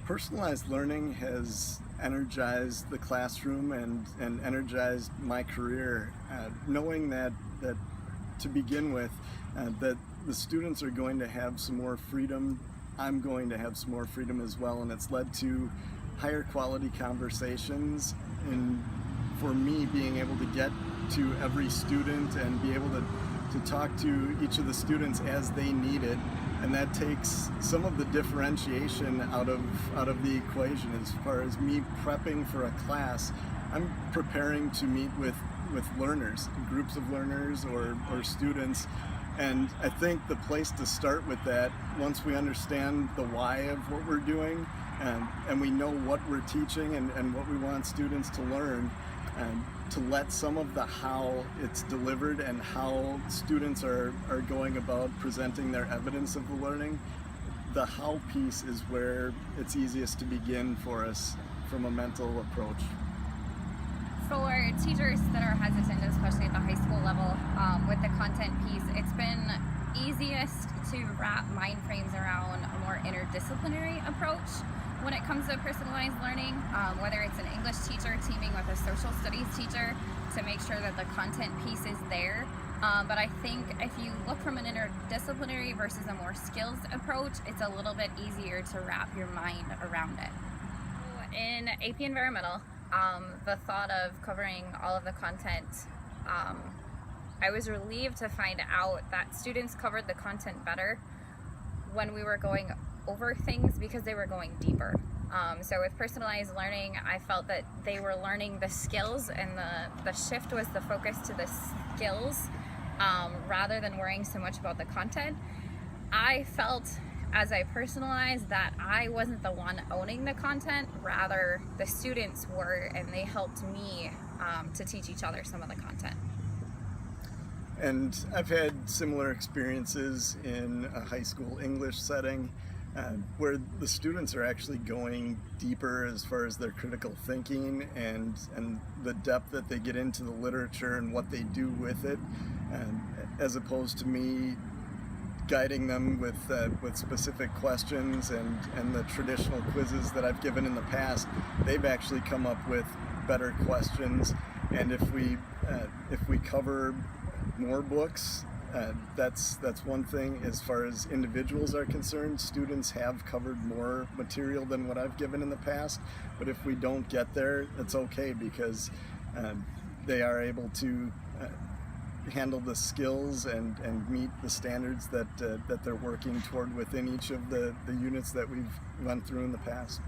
Personalized learning has energized the classroom and energized my career. Knowing that to begin with, that the students are going to have some more freedom, I'm going to have some more freedom as well, and it's led to higher quality conversations. And for me, being able to get to every student and be able to talk to each of the students as they need it, and that takes some of the differentiation out of the equation. As far as me prepping for a class, I'm preparing to meet with learners, groups of learners or students. And I think the place to start with that, once we understand the why of what we're doing, and we know what we're teaching and what we want students to learn, and to let some of the how it's delivered and how students are going about presenting their evidence of the learning, the how piece is where it's easiest to begin for us from a mental approach. For teachers that are hesitant, especially at the high school level, with the content piece, it's been easiest to wrap mind frames around a more interdisciplinary approach when it comes to personalized learning, whether it's an English teacher teaming with a social studies teacher to make sure that the content piece is there. But I think if you look from an interdisciplinary versus a more skills approach, it's a little bit easier to wrap your mind around it. In AP Environmental, the thought of covering all of the content, I was relieved to find out that students covered the content better when we were going over things because they were going deeper. So with personalized learning, I felt that they were learning the skills, and the shift was the focus to the skills rather than worrying so much about the content. I felt as I personalized that I wasn't the one owning the content, rather the students were, and they helped me to teach each other some of the content. And I've had similar experiences in a high school English setting, where the students are actually going deeper as far as their critical thinking and the depth that they get into the literature and what they do with it, as opposed to me guiding them with specific questions and the traditional quizzes that I've given in the past. They've actually come up with better questions, and if we cover more books, that's one thing. As far as individuals are concerned, students have covered more material than what I've given in the past, but if we don't get there, it's okay, because they are able to handle the skills and meet the standards that they're working toward within each of the units that we've run through in the past.